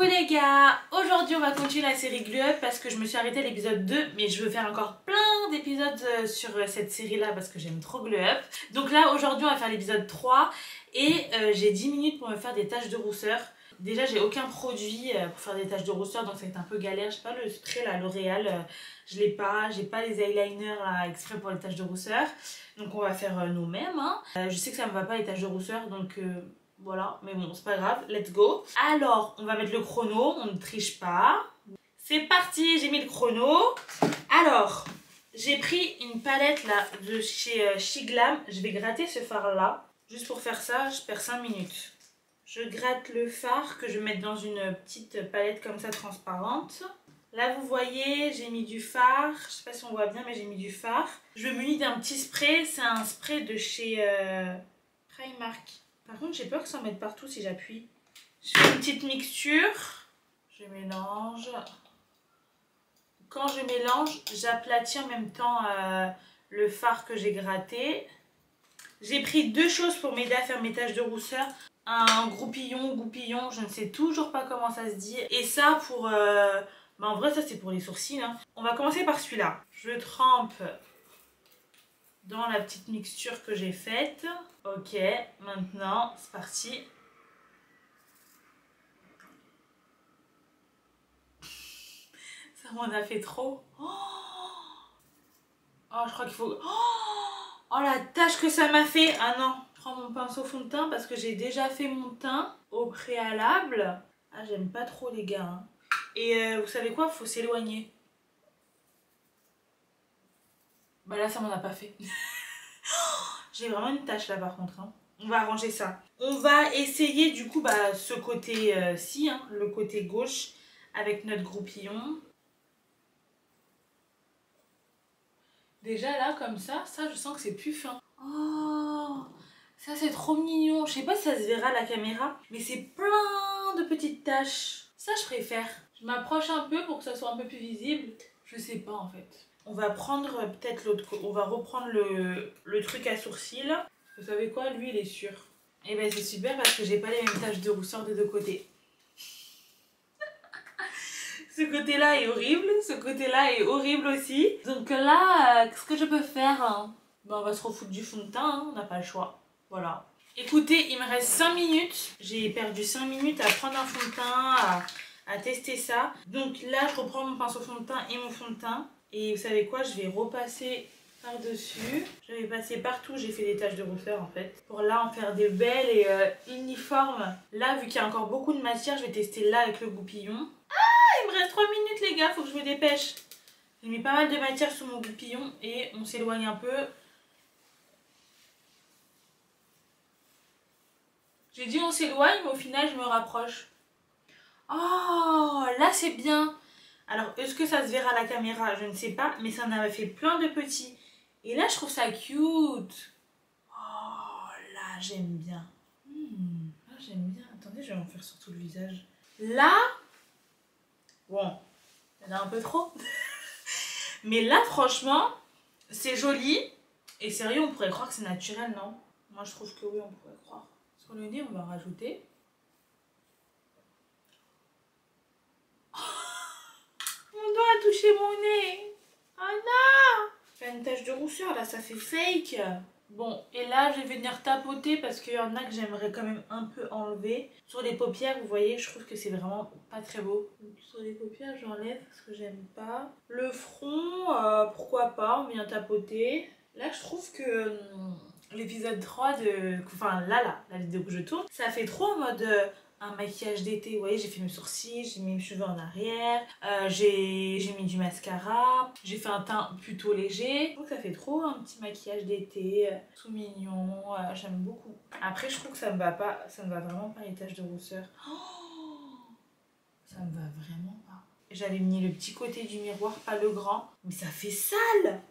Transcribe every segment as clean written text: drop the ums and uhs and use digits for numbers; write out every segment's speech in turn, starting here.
les gars, aujourd'hui on va continuer la série Glow Up parce que je me suis arrêtée à l'épisode 2 mais je veux faire encore plein d'épisodes sur cette série là parce que j'aime trop Glow Up. Donc là aujourd'hui on va faire l'épisode 3 et j'ai 10 minutes pour me faire des taches de rousseur. Déjà j'ai aucun produit pour faire des taches de rousseur donc ça va être un peu galère. J'ai pas le spray là L'Oréal, je l'ai pas, j'ai pas les eyeliners là exprès pour les taches de rousseur. Donc on va faire nous-mêmes hein. Je sais que ça me va pas les taches de rousseur donc... voilà, mais bon, c'est pas grave, let's go. Alors, on va mettre le chrono, on ne triche pas. C'est parti, j'ai mis le chrono. Alors, j'ai pris une palette là de chez Shiglam. Je vais gratter ce fard là. Juste pour faire ça, je perds 5 minutes. Je gratte le fard que je vais mettre dans une petite palette comme ça transparente. Là, vous voyez, j'ai mis du fard. Je sais pas si on voit bien, mais j'ai mis du fard. Je me munis d'un petit spray. C'est un spray de chez Primark. Par contre, j'ai peur que ça en mette partout si j'appuie. Je fais une petite mixture. Je mélange. Quand je mélange, j'aplatis en même temps le fard que j'ai gratté. J'ai pris deux choses pour m'aider à faire mes taches de rousseur. Un goupillon, je ne sais toujours pas comment ça se dit. Et ça pour... bah en vrai, ça c'est pour les sourcils. Hein. On va commencer par celui-là. Je trempe dans la petite mixture que j'ai faite. Ok, maintenant c'est parti. Ça m'en a fait trop. Oh, je crois qu'il faut... Oh la tâche que ça m'a fait. Ah non, je prends mon pinceau fond de teint parce que j'ai déjà fait mon teint au préalable. Ah j'aime pas trop les gars. Hein. Et vous savez quoi, faut s'éloigner. Bah là ça m'en a pas fait. J'ai vraiment une tache là par contre. Hein. On va arranger ça. On va essayer du coup ce côté-ci, hein, le côté gauche, avec notre groupillon. Déjà là comme ça je sens que c'est plus fin. Oh, ça c'est trop mignon. Je sais pas si ça se verra à la caméra, mais c'est plein de petites taches. Ça je préfère. Je m'approche un peu pour que ça soit un peu plus visible. Je sais pas en fait. On va prendre peut-être l'autre, on va reprendre le truc à sourcils. Vous savez quoi, lui il est sûr. Et ben c'est super parce que j'ai pas les mêmes taches de rousseur des deux côtés. Ce côté là est horrible, ce côté là est horrible aussi. Donc là, qu'est-ce que je peux faire hein? Ben, on va se refoutre du fond de teint, hein, on n'a pas le choix. Voilà. Écoutez, il me reste 5 minutes. J'ai perdu 5 minutes à prendre un fond de teint, à tester ça. Donc là, je reprends mon pinceau fond de teint et mon fond de teint. Et vous savez quoi, je vais repasser par-dessus. Je vais passer partout, j'ai fait des taches de rousseur en fait. Pour là en faire des belles et uniformes. Là, vu qu'il y a encore beaucoup de matière, je vais tester là avec le goupillon. Ah, il me reste 3 minutes les gars, faut que je me dépêche. J'ai mis pas mal de matière sur mon goupillon et on s'éloigne un peu. J'ai dit on s'éloigne, mais au final je me rapproche. Oh, là c'est bien. Alors, est-ce que ça se verra à la caméra? Je ne sais pas, mais ça en avait fait plein de petits. Et là, je trouve ça cute. Oh, là, j'aime bien. Là, j'aime bien. Attendez, je vais en faire sur tout le visage. Là, bon, il y en a un peu trop. Mais là, franchement, c'est joli. Et sérieux, on pourrait croire que c'est naturel, non? Moi, je trouve que oui, on pourrait croire. Sur le nez, on va en rajouter. Mon doigt a touché mon nez. Oh non! J'ai une tache de rousseur, là, ça fait fake. Bon, et là, je vais venir tapoter parce qu'il y en a que j'aimerais quand même un peu enlever. Sur les paupières, vous voyez, je trouve que c'est vraiment pas très beau. Donc, sur les paupières, j'enlève parce que j'aime pas. Le front, pourquoi pas, on vient tapoter. Là, je trouve que l'épisode 3 de... Enfin, là, la vidéo que je tourne, ça fait trop en mode... un maquillage d'été, vous voyez, j'ai fait mes sourcils, j'ai mis mes cheveux en arrière, j'ai mis du mascara, j'ai fait un teint plutôt léger. Donc ça fait trop un petit maquillage d'été, tout mignon, j'aime beaucoup. Après je trouve que ça me va pas, ça me va vraiment pas les taches de rousseur. Oh, ça me va vraiment pas. J'avais mis le petit côté du miroir, pas le grand, mais ça fait sale.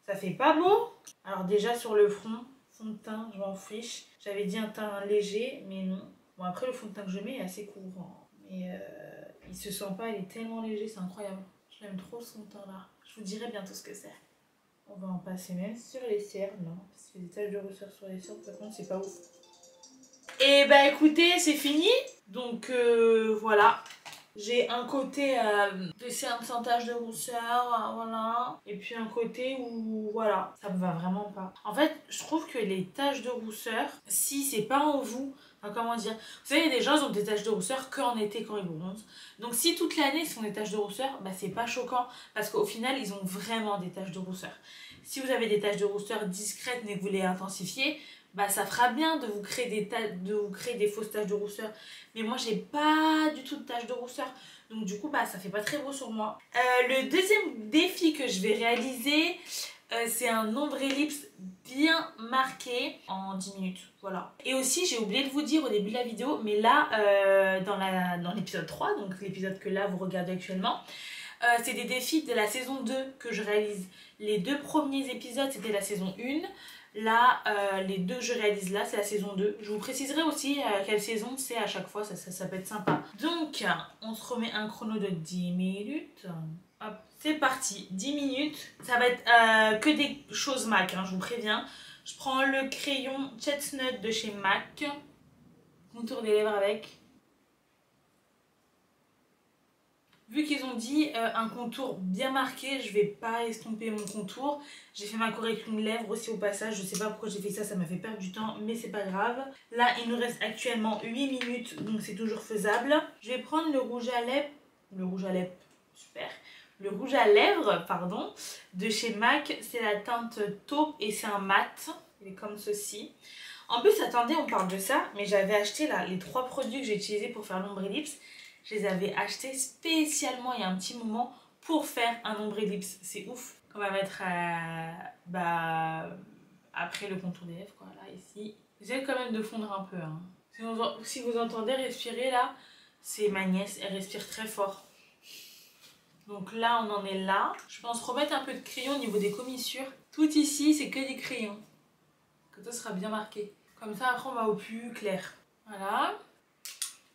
Ça fait pas beau. Alors déjà sur le front, fond de teint, je m'en fiche. J'avais dit un teint léger, mais non. Bon après le fond de teint que je mets est assez couvrant. Mais il se sent pas, il est tellement léger, c'est incroyable. Je l'aime trop ce fond de teint là. Je vous dirai bientôt ce que c'est. On va en passer même sur les cernes, non? Parce qu'il y a des taches de rousseur sur les cernes, par contre c'est pas ouf. Et bah écoutez, c'est fini. Donc voilà. J'ai un côté c'est un tache de rousseur, voilà. Et puis un côté où, voilà, ça me va vraiment pas. En fait, je trouve que les taches de rousseur, si c'est pas en vous, enfin, comment dire, vous savez, il y a des gens qui ont des taches de rousseur qu'en été quand ils bronzent. Donc si toute l'année ils ont des taches de rousseur, bah c'est pas choquant parce qu'au final ils ont vraiment des taches de rousseur. Si vous avez des taches de rousseur discrètes mais que vous les intensifiez, bah ça fera bien de vous créer des fausses taches de rousseur. Mais moi j'ai pas du tout de taches de rousseur, donc du coup bah ça fait pas très beau sur moi. Le deuxième défi que je vais réaliser, c'est un ombre ellipse bien marqué en 10 minutes, voilà. Et aussi j'ai oublié de vous dire au début de la vidéo, mais là dans l'épisode 3, donc l'épisode que là vous regardez actuellement, c'est des défis de la saison 2 que je réalise. Les 2 premiers épisodes c'était la saison 1. Là, les 2 que je réalise là, c'est la saison 2. Je vous préciserai aussi quelle saison c'est à chaque fois, ça peut être sympa. Donc, on se remet un chrono de 10 minutes. Hop, c'est parti, 10 minutes. Ça va être que des choses MAC, hein, je vous préviens. Je prends le crayon Chestnut de chez MAC. Contour des lèvres avec. Vu qu'ils ont dit un contour bien marqué, je vais pas estomper mon contour. J'ai fait ma correction de lèvres aussi au passage. Je sais pas pourquoi j'ai fait ça, ça m'a fait perdre du temps, mais c'est pas grave. Là, il nous reste actuellement 8 minutes, donc c'est toujours faisable. Je vais prendre le rouge à lèvres. Le rouge à lèvres, super. Le rouge à lèvres, pardon, de chez MAC. C'est la teinte taupe et c'est un mat. Il est comme ceci. En plus, attendez, on parle de ça, mais j'avais acheté là les 3 produits que j'ai utilisés pour faire l'ombre ellipse. Je les avais achetés spécialement il y a un petit moment pour faire un ombre ellipse. C'est ouf. On va mettre après le contour des lèvres, quoi, là, ici. J'essaie quand même de fondre un peu. Hein. Si vous entendez respirer là, c'est ma nièce, elle respire très fort. Donc là, on en est là. Je pense remettre un peu de crayon au niveau des commissures. Tout ici, c'est que des crayons. Que ça sera bien marqué. Comme ça, après, on va au plus clair. Voilà.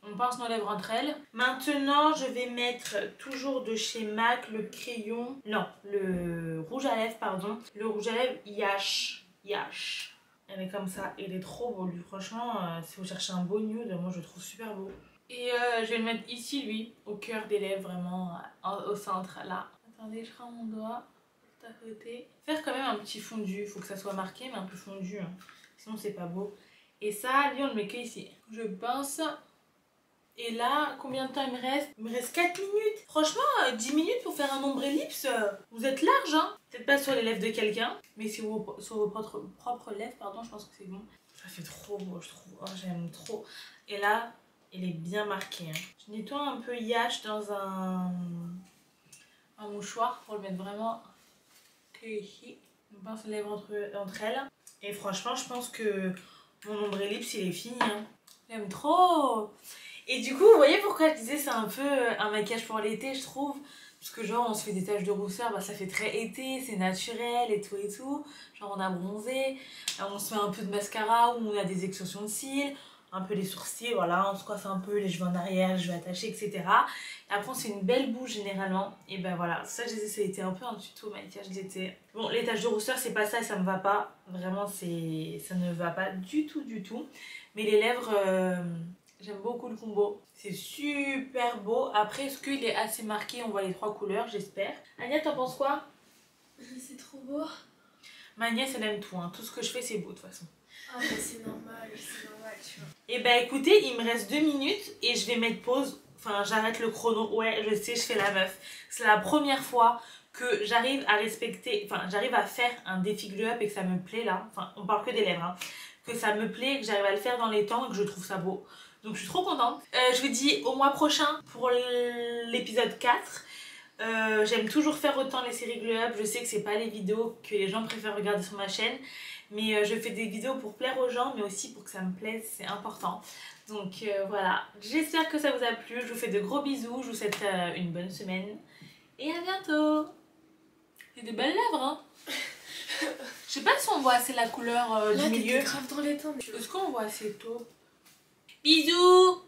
On pince nos lèvres entre elles. Maintenant, je vais mettre toujours de chez MAC le crayon... Non, le rouge à lèvres, pardon. Le rouge à lèvres Yash. Yash. Elle est comme ça. Il est trop beau, lui. Franchement, si vous cherchez un beau nude, moi, je le trouve super beau. Et je vais le mettre ici, lui, au cœur des lèvres, vraiment, au centre, là. Attendez, je rends mon doigt. Juste à côté. Faire quand même un petit fondu. Il faut que ça soit marqué, mais un peu fondu. Hein. Sinon, c'est pas beau. Et ça, lui, on le met que ici. Je pince... Et là, combien de temps il me reste? Il me reste 4 minutes. Franchement, 10 minutes pour faire un ombre ellipse, vous êtes large, hein. Peut-être pas sur les lèvres de quelqu'un, mais sur vos propres lèvres, pardon, je pense que c'est bon. Ça fait trop beau, je trouve. Oh, j'aime trop. Et là, il est bien marqué. Hein. Je nettoie un peu Yash dans un mouchoir pour le mettre vraiment que ici. On pince les lèvres entre elles. Et franchement, je pense que mon ombre ellipse, il est fini. Hein. J'aime trop. Et du coup, vous voyez pourquoi je disais c'est un peu un maquillage pour l'été, je trouve. Parce que genre, on se fait des taches de rousseur, bah, ça fait très été, c'est naturel et tout et tout. Genre, on a bronzé, on se met un peu de mascara ou on a des extensions de cils, un peu les sourcils, voilà, on se coiffe un peu, les cheveux en arrière, les cheveux attachés, etc. Et après, on se fait une belle bouche généralement. Et ben voilà, ça, je disais, ça a été un peu un tuto maquillage d'été. Bon, les taches de rousseur, c'est pas ça et ça me va pas. Vraiment, ça ne va pas du tout, du tout. Mais les lèvres... J'aime beaucoup le combo. C'est super beau. Après, est-ce qu'il est assez marqué? On voit les 3 couleurs, j'espère. Agnès, t'en penses quoi? C'est trop beau. Ma nièce, elle aime tout. Hein. Tout ce que je fais, c'est beau de toute façon. Ah, bah c'est normal, tu vois. Et bah écoutez, il me reste 2 minutes et je vais mettre pause. Enfin, j'arrête le chrono. Ouais, je sais, je fais la meuf. C'est la première fois que j'arrive à respecter... Enfin, j'arrive à faire un défi glow up et que ça me plaît là. Enfin, on parle que des lèvres. Hein. Que ça me plaît, que j'arrive à le faire dans les temps et que je trouve ça beau. Donc je suis trop contente. Je vous dis au mois prochain pour l'épisode 4. J'aime toujours faire autant les séries glow up. Je sais que c'est pas les vidéos que les gens préfèrent regarder sur ma chaîne. Mais je fais des vidéos pour plaire aux gens, mais aussi pour que ça me plaise, c'est important. Donc voilà, j'espère que ça vous a plu. Je vous fais de gros bisous, je vous souhaite une bonne semaine. Et à bientôt. C'est de belles lèvres, hein. Je sais pas si on voit assez la couleur du milieu. Là, grave dans les temps. Est-ce qu'on voit assez tôt? Bisous!